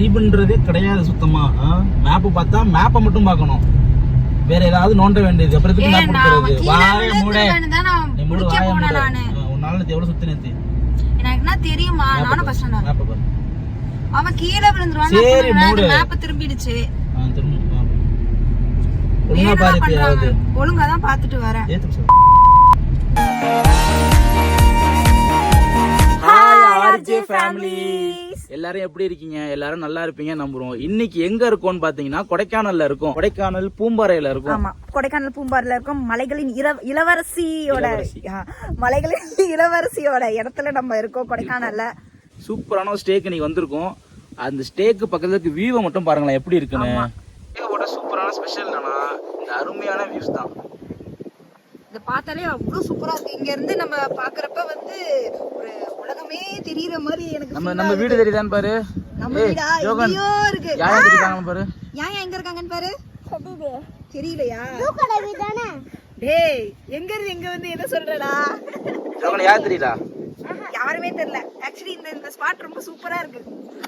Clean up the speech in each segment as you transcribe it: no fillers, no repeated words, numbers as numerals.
அறிவுன்றதே கிடையாது சுத்தமா. மேப் பார்த்தா மேப்பை மட்டும் பார்க்கணும், வேற ஏதாவது நோண்ட வேண்டியது. அப்புறம் எதுக்கு மேப் கொடுக்கிறது? வாய மூடு, நீ மூடு வாய மூடு. உன்னால எவ்வளவு சுத்தினது எனக்கு தெரியுமா? நானும் கஷ்டம் தான். மேப் பாரு, அவன் கீழே விழுந்துருவான். சரி மூடு. மேப் திரும்பிடுச்சு. ஒழுங்கா பாரு, ஒழுங்கா தான் பாத்துட்டு வரேன். எல்லாரும் எப்படி இருக்கீங்க? எல்லாரும் நல்லா இருப்பீங்க நம்புறோம். இன்னைக்கு எங்க இருக்கோம்னு பாத்தீங்கன்னா கொடைக்கானல்ல இருக்கோம். கொடைக்கானல் பூம்பாறையில இருக்கும். ஆமா, கொடைக்கானல் பூம்பாறையில இருக்கும். மலைகளின் இளவரசியோட இடத்துல நம்ம இருக்கோம் கொடைக்கானல்ல. சூப்பரான ஒரு ஸ்டேக்கு நீங்க வந்திருக்கோம். அந்த ஸ்டேக்கு பக்கத்துல இருக்க வியூவை மட்டும் பாருங்களேன் எப்படி இருக்குன்னு. சூப்பரான ஸ்பெஷல் என்னன்னா இந்த அருமையான வியூஸ் தான். இத பார்த்தாலே அவ்வளவு சூப்பரா இருக்கு. இங்க இருந்து நம்ம பாக்குறப்ப வந்து ஒரு உலகமே தெரியற மாதிரி எனக்கு நம்ம வீடு தெரியுதான்னு பாரு. நம்ம வீடா எங்கயோ இருக்கு. யார் இருக்காங்க பாரு. யாயா எங்க இருக்காங்கன்னு பாரு. தெரியலையா? தூக்கட வீடானே. டேய் எங்க இருந்து எங்க வந்து என்ன சொல்றடா? ஜோகன் யார் தெரியல? யாருமே தெரியல. ஆக்சுவலி இந்த ஸ்பாட் ரொம்ப சூப்பரா இருக்கு.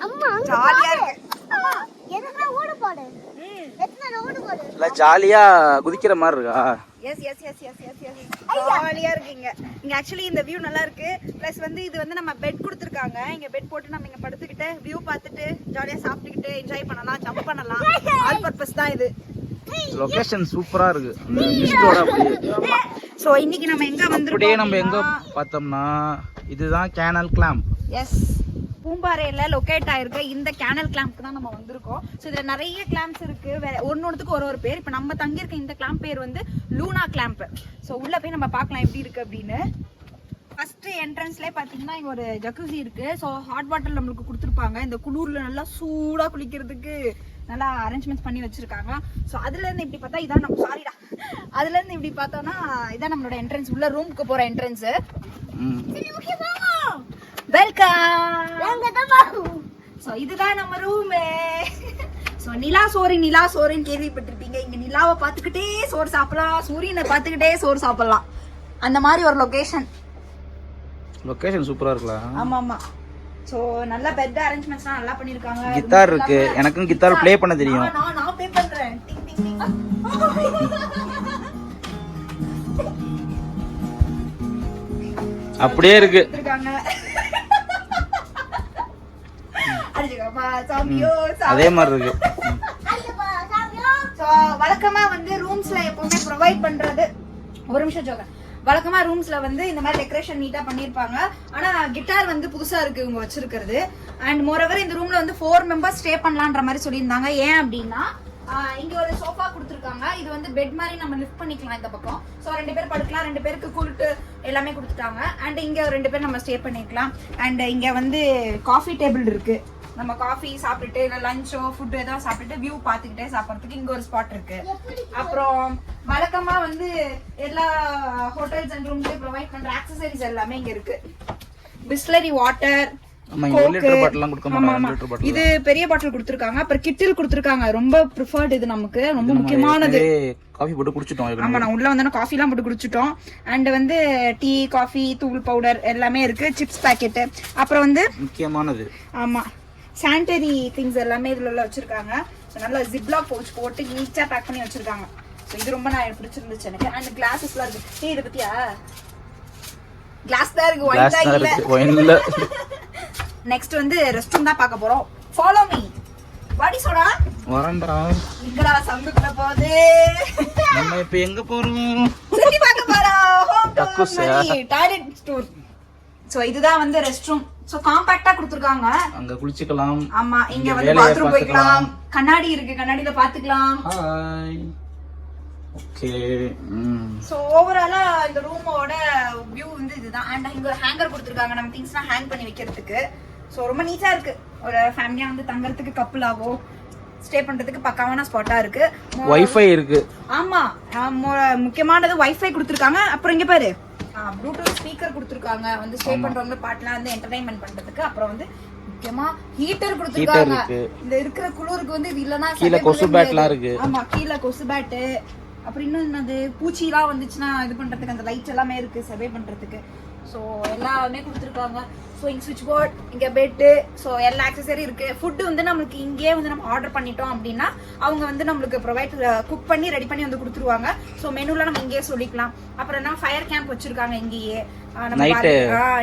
அம்மா ஜாலியா இருக்கு. அம்மா எதுனா ஓடு போடு. எத்தனை ஓடு போடு. இல்ல ஜாலியா குதிக்கிற மாதிரி இருக்கா? எஸ் ஜாலியா இருக்கீங்க. இங்க ஆக்சுவலி இந்த வியூ நல்லா இருக்கு. பிளஸ் வந்து இது வந்து நம்ம பெட் கொடுத்துருக்காங்க. இங்க பெட் போட்டு நம்ம இங்க படுத்துக்கிட்டு வியூ பார்த்துட்டு ஜாலியா சாப்பிட்டுக்கிட்டு என்ஜாய் பண்ணலாம், ஜம்ப் பண்ணலாம். ஆல் பர்பஸ் தான் இது. லொகேஷன் சூப்பரா இருக்கு. மிஸ்டோட அப்படியே. சோ இன்னைக்கு நம்ம எங்க வந்திருக்கோம்? அப்படியே நம்ம எங்க பார்த்தோம்னா இதுதான் கேனல் கிளாம்ப். எஸ், பூம்பாறையில லொகேட் ஆயிருக்க இந்த கேனல் கிளாம்ப்க்கு தான் நம்ம வந்திருக்கோம். ஸோ இதுல நிறைய கிளாம்ப்ஸ் இருக்கு. ஒன்னொன்னுக்கு ஒரு பேர். இப்போ நம்ம தங்கியிருக்க இந்த கிளாம்ப் பேர் வந்து லூனா கிளாம்ப். ஸோ உள்ள போய் நம்ம பார்க்கலாம் எப்படி இருக்கு அப்படின்னு. ஃபர்ஸ்ட் என்ட்ரன்ஸ்லேயே பார்த்தீங்கன்னா இங்க ஒரு ஜக்கூசி இருக்கு. ஸோ ஹாட் வாட்டர் நம்மளுக்கு கொடுத்துருப்பாங்க. இந்த குளூர்ல நல்லா சூடா குளிக்கிறதுக்கு நல்லா அரேஞ்ச்மெண்ட்ஸ் பண்ணி வச்சிருக்காங்க. ஸோ அதுல இருந்து இப்படி பார்த்தா இதான் நம்ம சாரிடா அதுல இருந்து இப்படி பார்த்தோம்னா இதான் நம்மளோட என்ட்ரன்ஸ். உள்ள ரூமுக்கு போற என்ட்ரன்ஸ். வெல்கம். சோ இதுதான் நம்ம ரூம். சோ நிலா சோறுன்னு கேள்விப்பட்டிருப்பீங்க. இங்க நிலாவை பார்த்துக்கிட்டே சோறு சாப்பிடலாம், சூரியனை பார்த்துக்கிட்டே சோறு சாப்பிடலாம். அந்த மாதிரி ஒரு லொகேஷன் சூப்பரா இருக்குல்ல? ஆமா. சோ நல்ல பெட் அரேஞ்ச்மெண்ட்ஸ்லாம் நல்லா பண்ணிருக்காங்க. கிட்டார் இருக்கு. எனக்கும் கிட்டார் ப்ளே பண்ண தெரியும். நான் ப்ளே பண்றேன். டிங் டிங் டிங். அப்படியே இருக்கு. அதே மாதிரி இருக்கு. வழக்கமா வந்து ரூம்ஸ்ல எப்பவுமே ப்ரொவைட் பண்றது, ஒரு நிமிஷம் ஜோக, வழக்கமா ரூம்ஸ்ல வந்து இந்த மாதிரி டெக்கரேஷன் நீட்டா பண்ணிருப்பாங்க. ஆனா கிட்டார் வந்து புதுசா இருக்கு இவங்க வச்சிருக்கிறது. அண்ட் மோரோவர் இந்த ரூம்ல வந்து 4 மெம்பர்ஸ் ஸ்டே பண்ணலான்ற மாதிரி சொல்லியிருந்தாங்க. ஏன் அப்படின்னா இங்க ஒரு சோஃபா கொடுத்துருக்காங்க. இது வந்து பெட் மாதிரி நம்ம லிஃப்ட் பண்ணிக்கலாம் இந்த பக்கம். ஸோ 2 பேர் படுக்கலாம், 2 பேருக்கு கூல்ட்டு எல்லாமே கொடுத்துட்டாங்க. அண்ட் இங்க 2 பேர் நம்ம ஸ்டே பண்ணிக்கலாம். அண்ட் இங்க வந்து காஃபி டேபிள் இருக்கு. நம்ம காஃபி சாப்பிட்டுட்டு இல்லை லஞ்சோ ஃபுட்டு ஏதாவது சாப்பிட்டுட்டு வியூ பார்த்துக்கிட்டே சாப்பிட்றதுக்கு இங்க ஒரு ஸ்பாட் இருக்கு. அப்புறம் வழக்கமா வந்து எல்லா ஹோட்டல்ஸ் அண்ட் ரூம்ஸ்லயும் ப்ரொவைட் பண்ற ஆக்சசரிஸ் எல்லாமே இங்க இருக்கு. பிஸ்லரி வாட்டர், இது பெரிய பாட்டில் கொடுத்துருக்காங்க. அப்புறம் கிட்டில் கொடுத்துருக்காங்க. ரொம்ப ப்ரிஃபர்ட் இது, நமக்கு ரொம்ப முக்கியமானது. காஃபி போட்டு குடிச்சிட்டோம். ஆமா, நான் உள்ள வந்தா காஃபி எல்லாம் போட்டு குடிச்சிட்டோம். அண்ட் வந்து டீ, காஃபி, தூள் பவுடர் எல்லாமே இருக்கு. சிப்ஸ் பாக்கெட், அப்புறம் வந்து முக்கியமானது ஆமா சானிட்டரி திங்ஸ் எல்லாமே இதுல வச்சிருக்காங்க. நல்ல ஜிப்லாக் பவுச் போட்டு நீட்டா பேக் பண்ணி வச்சிருக்காங்க. இது ரொம்ப நான் பிடிச்சிருந்துச்சு எனக்கு. அண்ட் கிளாஸஸ் எல்லாம் இருக்கு. இதை பத்தியா? கிளாஸ் தான் இருக்கு, ஒயின் இல்ல. நெக்ஸ்ட் வந்து ரெஸ்ட் ரூம் தான் பார்க்க போறோம். Follow me. வாடி சோடா வரேன்டா. இங்கடா சந்துக்குள்ள போதே. நம்ம இப்ப எங்க போறோம்? சுத்தி பார்க்க போறோம். Toilet store. சோ இதுதான் வந்து ரெஸ்ட் ரூம். சோ காம்பாக்ட்டா கொடுத்திருக்காங்க. அங்க குளிச்சுக்கலாம். ஆமா, இங்க வந்து பாத்ரூம் போய்க்கலாம். கண்ணாடி இருக்கு, கண்ணாடில பாத்துக்கலாம். ஹாய். ஓகே. சோ ஓவராலா இந்த ரூமோட வியூ வந்து இதுதான். அண்ட் இங்க ஹேங்கர் கொடுத்திருக்காங்க நம்ம திங்ஸ்லாம் ஹேங் பண்ணி வைக்கிறதுக்கு. சோ ரொம்ப நீட்டா இருக்கு. ஒரு ஃபேமிலியா வந்து தங்கறதுக்கு கப்புலாவோ ஸ்டே பண்றதுக்கு பக்காவான ஸ்பாட்டா இருக்கு. வைஃபை இருக்கு. ஆமா, முக்கியமானது வைஃபை கொடுத்திருக்காங்க. அப்புறம் இங்க பாரு ப்ளூடூத் ஸ்பீக்கர் கொடுத்திருக்காங்க. வந்து ஸ்டே பண்றவங்க பாட்டுலாம் வந்து என்டர்டைன்மெண்ட் பண்றதுக்கு. அப்புறம் வந்து முக்கியமா ஹீட்டர் கொடுத்திருக்காங்க. இந்த இருக்கிற குளிருக்கு வந்து இது இல்லனா கீழ கொசு பேட்லாம் இருக்கு. ஆமா, கீழ கொசு பேட். அப்புறம் இன்னும் என்னது பூச்சி எல்லாம் வந்துச்சுன்னா இது பண்றதுக்கு அந்த லைட் எல்லாமே இருக்கு சர்வே பண்றதுக்கு. ஸோ எல்லாமே கொடுத்துருக்காங்க. ஸோ இங்கே சுவிட்ச் போர்ட், இங்கே பெட்டு, ஸோ எல்லா ஆக்சசரி இருக்கு. ஃபுட்டு வந்து நம்மளுக்கு இங்கேயே வந்து நம்ம ஆர்டர் பண்ணிட்டோம் அப்படின்னா அவங்க வந்து நம்மளுக்கு ப்ரொவைட் குக் பண்ணி ரெடி பண்ணி வந்து கொடுத்துருவாங்க. ஸோ மெனுலாம் நம்ம இங்கேயே சொல்லிக்கலாம். அப்புறம் என்ன ஃபயர் கேம்ப் வச்சிருக்காங்க இங்கேயே.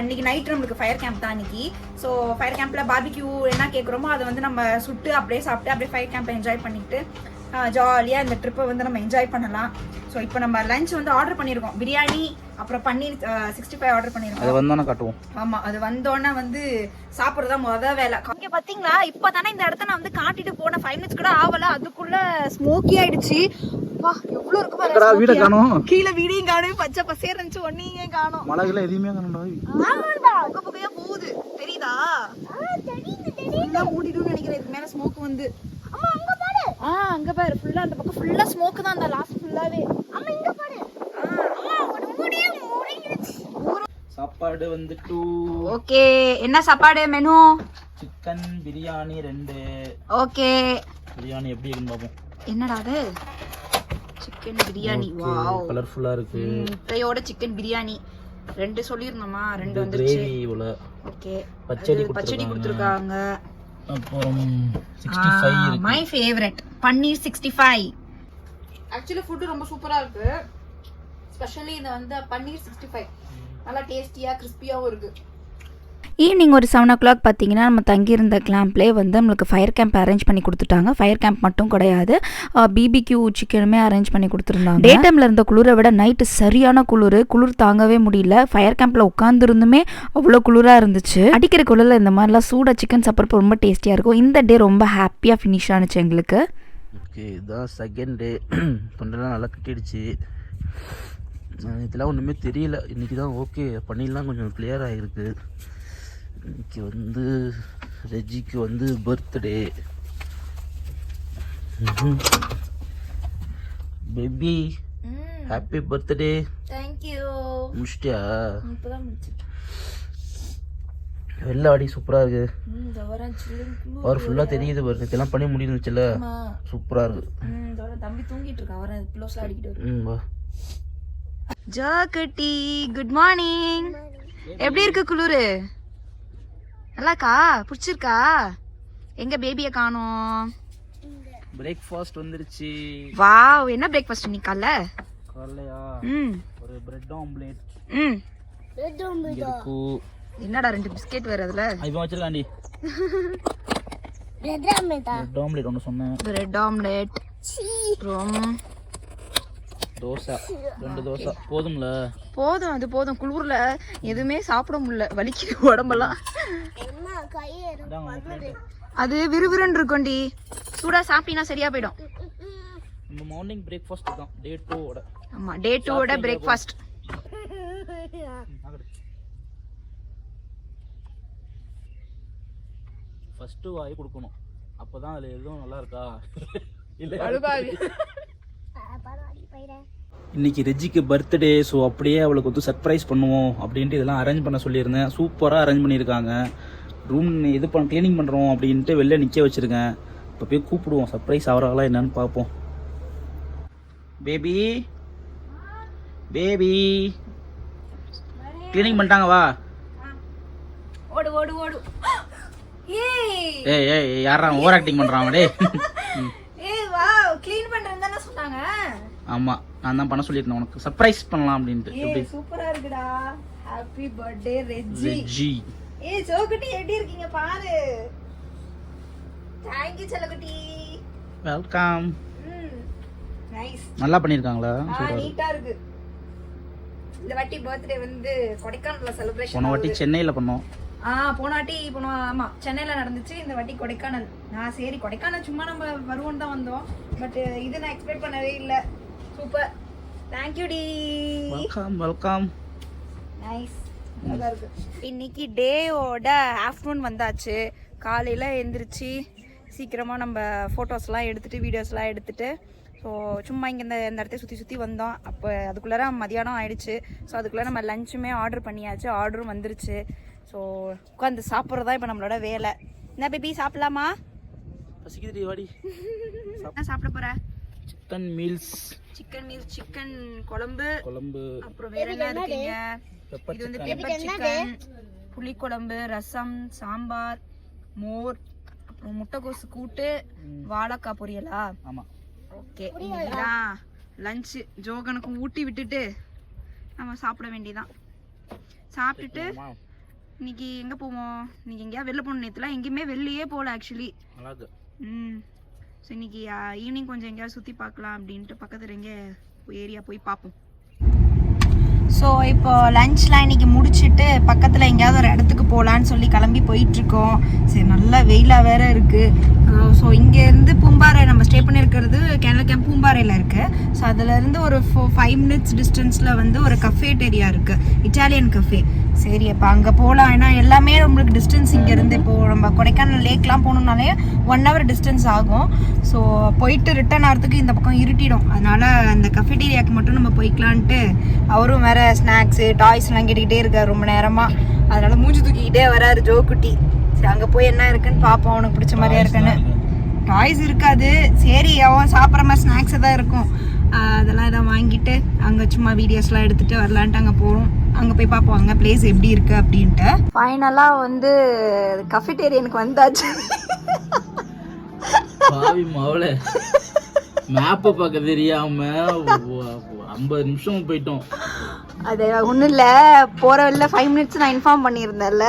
இன்னைக்கு நைட் நம்மளுக்கு ஃபயர் கேம்ப் தான் இன்னைக்கு. ஸோ ஃபயர் கேம்ப்ல பார்பிக்யூ என்ன கேட்குறோமோ அதை வந்து நம்ம சுட்டு அப்படியே சாப்பிட்டு அப்படியே ஃபயர் கேம்ப் என்ஜாய் பண்ணிட்டு ஜாலியாக இந்த ட்ரிப்பை வந்து நம்ம என்ஜாய் பண்ணலாம். ஸோ இப்போ நம்ம லஞ்ச் வந்து ஆர்டர் பண்ணியிருக்கோம். பிரியாணி அப்புறம் பன்னீர் 65 ஆர்டர் பண்ணியிருக்கோம். அது வந்தோன்னே காட்டுவோம். ஆமாம், அது வந்தோடனே வந்து சாப்பிட்றதா மொதல் வேலை. இங்கே பார்த்தீங்களா, இப்போ தானே இந்த இடத்த நான் வந்து காட்டிட்டு போனேன். 5 minutes கூட ஆகல, அதுக்குள்ள ஸ்மோக்கி ஆயிடுச்சு. வா எவ்வளோ இருக்கு பாரு. வீட காணோம், கீழே வீடையும் காணும், பச்சை பசேர் இருந்துச்சு, ஒன்னையும் காணும். மழைகளை எதுவுமே காணோம்டா. புகை புகையா போகுது, தெரியுதா? மூடிடுன்னு நினைக்கிறேன். இதுக்கு மேல ஸ்மோக் வந்து அங்க பாரு, ஃபுல்லா அந்த பக்கம் ஃபுல்லா ஸ்மோக் தான், அந்த லாஸ்ட் ஃபுல்லாவே. இங்க பாரு, சாப்பாடு வந்துட்டு ஓகே. என்ன சாப்பாடு menu? Chicken biryani 2. Okay, biryani எப்படி இருக்குன்னு பாப்போம். என்னடா அது? சிக்கன் பிரியாணி. வாவ், கலர்ஃபுல்லா இருக்கு. முட்டையோட சிக்கன் பிரியாணி 2 சொல்லிருந்தோமா, 2 வந்துருச்சு. கிரேவி இவ்வளோ. ஓகே, பச்சடி கொடுத்துருக்காங்க. அப்புறம் 65 இருக்கு. My favourite paneer 65. Actually food ரொம்ப சூப்பரா இருக்கு. ஸ்பெஷலி இந்த வந்து பன்னீர் 65 நல்லா டேஸ்டியா கிறிஸ்பியாவும் இருக்கு. ஈவினிங் ஒரு 7 o'clock பார்த்தீங்கன்னா நம்ம தங்கியிருந்த கேம்ப்லேயே வந்து நம்மளுக்கு ஃபயர் கேம்ப் அரேஞ்ச் பண்ணி கொடுத்துட்டாங்க. ஃபயர் கேம்ப் மட்டும் கிடையாது, பிபிக்யூ சிக்கனுமே அரேஞ்ச் பண்ணி கொடுத்துருந்தாங்க. டே டைமில் இருந்த குளிரை விட நைட்டு சரியான குளிர் தாங்கவே முடியல. ஃபயர் கேம்பில் உட்காந்துருந்துமே அவ்வளோ குளிராக இருந்துச்சு. அடிக்கிற குளிரில் இந்த மாதிரிலாம் சூடாக சிக்கன் சாப்பிட்றப்ப ரொம்ப டேஸ்டியாக இருக்கும். இந்த டே ரொம்ப ஹாப்பியாக ஃபினிஷ் ஆனிச்சு எங்களுக்கு. ஓகே, இதுதான் செகண்ட் டே. தொண்டெல்லாம் நல்லா கட்டிடுச்சு. இதெல்லாம் ஒன்றுமே தெரியல. இன்றைக்கி தான் ஓகே பண்ணிடலாம், கொஞ்சம் கிளியர் ஆகிருக்கு. இன்னைக்கு வந்து ரெஜிக்கு வந்து birthday. Baby happy birthday. Thank you. முடிச்சிட்டியா? இப்பதான் முடிச்சிட்டேன். வெள்ளை வாடி சூப்பராக இருக்கு. அவர் ஃபுல்லாக தெரியுது பாருங்க. இதெல்லாம் பண்ணி முடிஞ்சிச்சுல, சூப்பராக இருக்கு. தம்பி தூங்கிட்டு இருக்கான், அவரை க்ளோஸ்ல அடிக்கிட்டு. வா ஜாக்கட்டி, குட் மார்னிங். எப்படி இருக்கு குளிரு? நல்லாக்கா? பிடிச்சிருக்கா? எங்க பேபியை காணோம். பிரேக்ஃபாஸ்ட் வந்துருச்சு. வாவ், என்ன பிரேக்ஃபாஸ்ட் இன்னைக்கு காலையா? ஒரு பிரெட் ஆம்லெட். Bread omelette. என்னடா 2 பிஸ்கெட் வேற அதுல? இப்போ வச்சிரலாம்டி. பிரெட் ஆம்லெட் ஒன்னு சொன்னேன். Bread omelette. அப்புறம் தோசை, 2 தோசை போதும்ல? போதும், அது போதும். குளிர்ல எதுவுமே சாப்பிட முடியல, வலிக்குது உடம்பெல்லாம். அது விறுவிறுன்னு இருக்கும்டி, சூடா சாப்பிட்டீங்கன்னா சரியா போயிடும். நம்ம மார்னிங் பிரேக்ஃபாஸ்ட் தான் டே 2 ஓட. ஆமா, டே 2 ஓட பிரேக்ஃபாஸ்ட். ஃபர்ஸ்ட் வாய் கொடுக்கணும், அப்பதான் அதுல எதுவும் நல்லா இருக்கா இல்ல. இன்னைக்கு ரெஜிக்கு பர்த்டே. ஸோ அப்படியே அவளுக்கு வந்து சர்ப்ரைஸ் பண்ணுவோம் அப்படின்ட்டு இதெல்லாம் அரேஞ்ச் பண்ண சொல்லியிருந்தேன். சூப்பராக அரேஞ்ச் பண்ணியிருக்காங்க. ரூம் இது க்ளீனிங் பண்ணுறோம் அப்படின்ட்டு வெளில நிற்க வச்சுருக்கேன். இப்போ போய் கூப்பிடுவோம், சர்ப்ரைஸ் ஆகிறாங்களா என்னன்னு பார்ப்போம். பேபி பேபி க்ளீனிங் பண்ணிட்டாங்க, வா. ஓடு ஓடு ஓடு. ஏய் ஏய் யாரா ஓவர் ஆக்டிங் பண்ணுறாங்க டே. ஏய் வாவ், க்ளீன் பண்றேன்னு தான சொன்னாங்க. ஆமா, நான் தான் பண்ண சொல்லிருந்தேன் உனக்கு சர்ப்ரைஸ் பண்ணலாம் அப்படின்ட்டு. எப்படி சூப்பரா இருக்குடா. Happy birthday Reji. ஏய் சோகுட்டி, எப்படி இருக்கீங்க பாரு. தேங்க் யூ செல்லகுட்டி. வெல்கம். நைஸ். நல்லா பண்ணிருக்காங்களா? நீட்டா இருக்கு. இந்த வாட்டி பர்த்டே வந்து கொடைக்கானல்ல செலிப்ரேஷன். போன வாட்டி சென்னையில பண்ணோம். போன வாட்டி ஆமா சென்னையில நடந்துச்சு. இந்த வாட்டி கொடைக்கானல். நான் சரி கொடைக்கானல் சும்மா நம்ம வருவோம் தான் வந்தோம், பட் இது நான் எக்ஸ்பெக்ட் பண்ணவே இல்ல. சூப்பர், தேங்க் யூ டி. Welcome welcome. நைஸ், நல்லா இருக்கு. இன்னைக்கு டேவோட ஆஃப்டர்நூன் வந்தாச்சு. காலையில எந்திரிச்சு சீக்கிரமா நம்ம ஃபோட்டோஸ்லாம் எடுத்துட்டு வீடியோஸ்லாம் எடுத்துட்டு ஸோ சும்மா இங்கே இந்த இடத்த சுற்றி வந்தோம். அப்போ அதுக்குள்ளார மதியானம் ஆயிடுச்சு. ஸோ அதுக்குள்ளே நம்ம லஞ்சுமே ஆர்டர் பண்ணியாச்சு, ஆர்டரும் வந்துருச்சு. ஸோ உட்காந்து சாப்பிட்றதா இப்போ நம்மளோட வேலை. என்ன பேபி சாப்பிடலாமா? பசிக்குது வாடி. என்ன சாப்பிட போற? Chicken meals. Chicken meals, chicken குழம்பு. அப்புறம் வேற என்ன இருக்கீங்க? இது வந்து பெப்பர் சிக்கன், புளிக்குழம்பு, ரசம், சாம்பார், மோர், அப்புறம் முட்டைக்கோசு கூட்டு, வாழைக்காய் பொரியலா? ஆமா. ஓகே, இதுதான் லஞ்ச். ஜோகனுக்கு ஊட்டி விட்டுட்டு நம்ம சாப்பிட வேண்டியதான். சாப்பிட்டுட்டு இன்னைக்கு எங்க போவோம்? இன்னைக்கு எங்கேயா வெளில போகணும். நேற்றுலாம் எங்கேயுமே வெளியே போகல ஆக்சுவலி. ஸோ இன்னைக்கு ஈவினிங் கொஞ்சம் எங்கேயாவது சுற்றி பார்க்கலாம் அப்படின்ட்டு பக்கத்தில் எங்கே ஏரியா போய் பார்ப்போம். ஸோ இப்போ லஞ்ச்லாம் இன்னைக்கு முடிச்சுட்டு பக்கத்தில் எங்கேயாவது ஒரு இடத்துக்கு போகலான்னு சொல்லி கிளம்பி போயிட்டுருக்கோம். சரி, நல்லா வெயிலாக வேற இருக்குது. ஸோ இங்கேருந்து பூம்பாறை நம்ம ஸ்டே பண்ணியிருக்கிறது கேரளா கேம்ப் பூம்பாறையில் இருக்குது. ஸோ அதுலேருந்து ஒரு 5 minutes டிஸ்டன்ஸில் வந்து ஒரு கஃபேட்டேரியா இருக்குது, இட்டாலியன் கஃபே. சரி, அப்போ அங்கே போகலாம். ஏன்னா எல்லாமே நம்மளுக்கு டிஸ்டன்ஸ் இங்கேருந்து இப்போது நம்ம கொடைக்கானல் லேக்லாம் போகணுன்னாலே 1 hour டிஸ்டன்ஸ் ஆகும். ஸோ போயிட்டு ரிட்டர்ன் ஆகிறதுக்கு இந்த பக்கம் இருட்டிடும். அதனால் அந்த கஃபேட்டேரியாவுக்கு மட்டும் நம்ம போய்க்கலான்ட்டு அவரும் வேறு ஸ்நாக்ஸு டாய்ஸ்லாம் கேட்டுக்கிட்டே இருக்கார் ரொம்ப நேரமாக. அதனால் மூஞ்சி தூக்கிக்கிட்டே வராரு ஜோக்குட்டி. சரி, அங்கே போய் என்ன இருக்குன்னு பார்ப்போம், அவனுக்கு பிடிச்ச மாதிரியா இருக்குன்னு. டாய்ஸ் இருக்காது, சரி அவன் சாப்பிட்ற மாதிரி ஸ்நாக்ஸ் தான் இருக்கும். அதெல்லாம் இதை வாங்கிட்டு அங்கே சும்மா வீடியோஸ்லாம் எடுத்துகிட்டு வரலான்ட்டு அங்கே போகிறோம். அங்கே போய் பார்ப்போம் அங்கே பிளேஸ் எப்படி இருக்குது அப்படின்ட்டு. ஃபைனலாக வந்து கஃபேட்டேரியனுக்கு வந்தாச்சு. பாவி மவளே, மேப்பை பார்க்க தெரியாம 50 நிமிஷம் போயிட்டோம். அது ஒன்றும் இல்லை, போகிற வெளில 5 minutes நான் இன்ஃபார்ம் பண்ணியிருந்தேன்ல.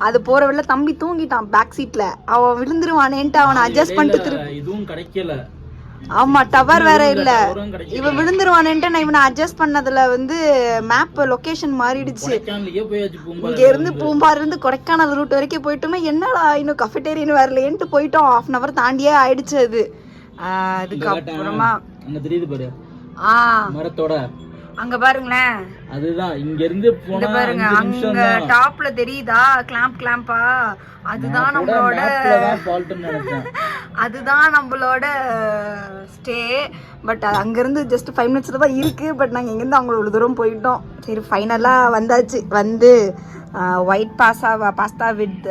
அது போகிற வெளில தம்பி தூங்கிட்டான் பேக் சீட்டில். அவன் விழுந்துருவானேன்ட்டு அவனை அட்ஜஸ்ட் பண்ணிட்டு திருப்பி. இதுவும் கிடைக்கல. ஆமா, டவர் வேற இல்ல. இவன் விழுந்துருவானேன்ட்டு நான் இவனை அட்ஜஸ்ட் பண்ணதுல வந்து மேப் லொகேஷன் மாறிடுச்சு. இங்க இருந்து பூம்பாறு இருந்து கொடைக்கானல் ரூட் வரைக்கும் போயிட்டோமே. என்னடா இன்னும் கஃபேட்டேரியன் வரலையேன்ட்டு போயிட்டோம். 1/2 hour தாண்டியே ஆயிடுச்சு அது. அதுக்கப்புறமா அங்க தெரியுது பாரு, மரத்தோட அங்க பாருங்களேன். அதுதான் இங்க இருந்து போனா பாருங்க, அங்க டாப்ல தெரியுதா கிளாம்பா? அதுதான் நம்மளோட அதுதான் நம்மளோட ஸ்டே. பட் அங்க இருந்து ஜஸ்ட் 5 minutes தான் இருக்கு. பட் நாங்க இங்க இருந்து அவங்க இவ்வளவு தூரம் போயிட்டோம். சரி, ஃபைனலா வந்தாச்சு. வந்து ஒயிட் பாஸ்தா வித்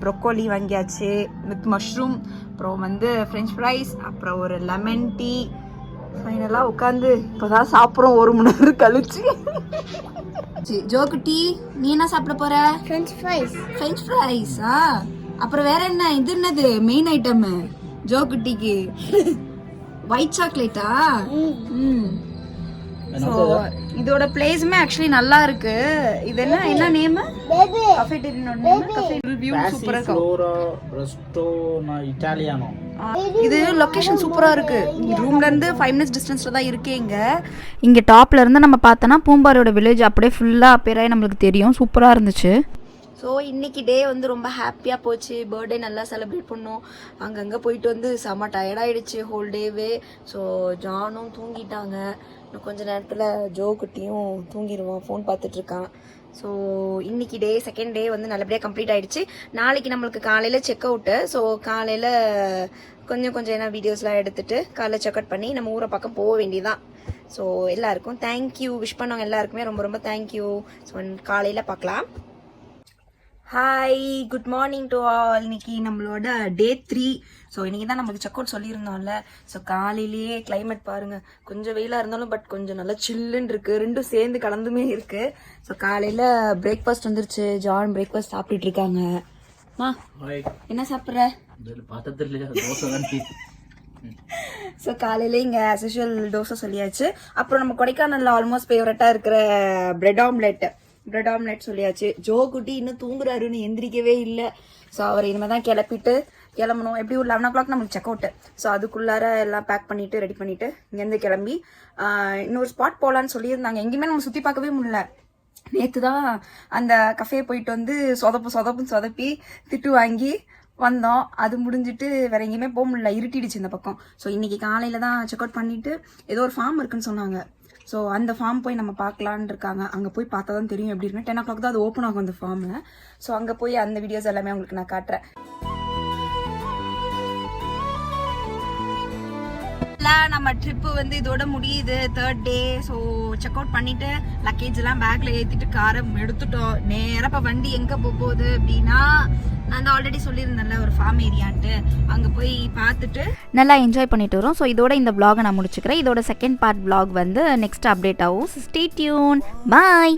ப்ரொக்கோலி வாங்கியாச்சு, வித் மஷ்ரூம், அப்புறம் வந்து ஃப்ரெஞ்ச் ஃப்ரைஸ், அப்புறம் ஒரு லெமன் டீ. ஃபைனலாக உட்காந்து இப்போதான் சாப்பிட்றோம் 1 மணி நேரம் கழிச்சு. ஜோக்குட்டி, நீ என்ன சாப்பிட போற? ஃப்ரெஞ்ச் ஃப்ரைஸா? அப்புறம் வேற என்ன? இது என்னது மெயின் ஐட்டம் ஜோக்குட்டிக்கு? ஒயிட் சாக்லேட்டா? இதோட பிளேஸுமே ஆக்சுவலி நல்லா இருக்கு. இது என்ன நேம்? கஃபேட்டேரியனோட நேம் கஃபே ரிவ்யூ சூப்பரா இட்டாலியானோ. இது லொகேஷன் சூப்பரா இருக்கு. ரூம்ல இருந்து 5 minutes டிஸ்டன்ஸ்ல தான் இருக்கு. இங்க டாப்ல இருந்து நம்ம பார்த்தோன்னா பூம்பாறையோட வில்லேஜ் அப்படியே ஃபுல்லா அப்பேராய் நம்மளுக்கு தெரியும். சூப்பரா இருந்துச்சு. ஸோ இன்றைக்கி டே வந்து ரொம்ப ஹாப்பியாக போச்சு. பர்த்டே நல்லா செலிப்ரேட் பண்ணோம். அங்கங்கே போயிட்டு வந்து செம்ம டயர்டாயிடுச்சு ஹோல் டேவே. ஸோ ஜானும் தூங்கிட்டாங்க. இன்னும் கொஞ்சம் நேரத்தில் ஜோ குட்டியும் தூங்கிடுவான், ஃபோன் பார்த்துட்ருக்கான். ஸோ இன்னைக்கு டே செகண்ட் டே வந்து நல்லபடியாக கம்ப்ளீட் ஆகிடுச்சு. நாளைக்கு நம்மளுக்கு காலையில் செக் அவுட்டு. ஸோ காலையில் கொஞ்சம் என்ன வீடியோஸ்லாம் எடுத்துகிட்டு காலைல செக் அவுட் பண்ணி நம்ம ஊரை பக்கம் போக வேண்டியதான். ஸோ எல்லாருக்கும் தேங்க்யூ, விஷ் பண்ணவங்க எல்லாருக்குமே ரொம்ப ரொம்ப தேங்க்யூ. ஸோ காலையில் பார்க்கலாம். Hi, good morning to all. இன்னைக்கு நம்மளோட டே 3. ஸோ இன்னைக்கு தான் நம்மளுக்கு செக் அவுட் சொல்லியிருந்தோம்ல. ஸோ காலையிலேயே கிளைமேட் பாருங்க, கொஞ்சம் வெயிலாக இருந்தாலும் பட் கொஞ்சம் நல்லா சில்லுன்னு இருக்கு. ரெண்டும் சேர்ந்து கலந்துமே இருக்கு. ஸோ காலையில் பிரேக்ஃபாஸ்ட் வந்துருச்சு. ஜான் பிரேக்ஃபாஸ்ட் சாப்பிட்டுட்டு இருக்காங்க. என்ன சாப்பிட்ற? ஸோ காலையில இங்கே ஆஸ் யூஷுவல் தோசை சொல்லியாச்சு. அப்புறம் நம்ம கொடைக்கானலில் ஆல்மோஸ்ட் ஃபேவரட்டாக இருக்கிற பிரெட் ஆம்லெட் சொல்லியாச்சு. ஜோ குட்டி இன்னும் தூங்குறாருன்னு எந்திரிக்கவே இல்லை. ஸோ அவர் இனிமேல் தான் கிளம்பணும். எப்படி ஒரு 11 o'clock நம்மளுக்கு செக் அவுட்டு. ஸோ அதுக்குள்ளார எல்லாம் பேக் பண்ணிவிட்டு ரெடி பண்ணிவிட்டு இங்கேருந்து கிளம்பி இன்னொரு ஸ்பாட் போகலான்னு சொல்லியிருந்தாங்க. எங்கேயுமே நம்ம சுற்றி பார்க்கவே முடியல. நேற்று தான் அந்த கஃபே போயிட்டு வந்து சொதப்பி திட்டு வாங்கி வந்தோம். அது முடிஞ்சிட்டு வேற எங்கேயுமே போக முடியல, இருட்டிடுச்சு இந்த பக்கம். ஸோ இன்னைக்கு காலையில் தான் செக் அவுட் பண்ணிவிட்டு ஏதோ ஒரு ஃபார்ம் இருக்குன்னு சொன்னாங்க. ஸோ அந்த ஃபார்ம் போய் நம்ம பார்க்கலான்னு இருக்காங்க. அங்கே போய் பார்த்தா தான் தெரியும் எப்படி இருக்குன்னு. 10 o'clock தான் அது ஓப்பன் ஆகும் அந்த ஃபார்மில். ஸோ அங்கே போய் அந்த வீடியோஸ் எல்லாமே உங்களுக்கு நான் காட்டுறேன். நம்ம ட்ரிப்பு வந்து இதோட முடியுது 3rd டே. ஸோ செக் அவுட் பண்ணிட்டு லக்கேஜ் எல்லாம் பேக்ல ஏத்திட்டு காரை எடுத்துட்டோம். நேரா இப்ப வண்டி எங்க போகுது அப்படின்னா, நான் தான் ஆல்ரெடி சொல்லியிருந்தேன்ல ஒரு ஃபார்ம் ஏரியான்ட்டு, அங்க போய் பார்த்துட்டு நல்லா என்ஜாய் பண்ணிட்டு வரோம். ஸோ இதோட இந்த vlog நான் முடிச்சுக்கிறேன். இதோட செகண்ட் பார்ட் vlog வந்து நெக்ஸ்ட் அப்டேட் ஆகும். Stay tune. பாய்.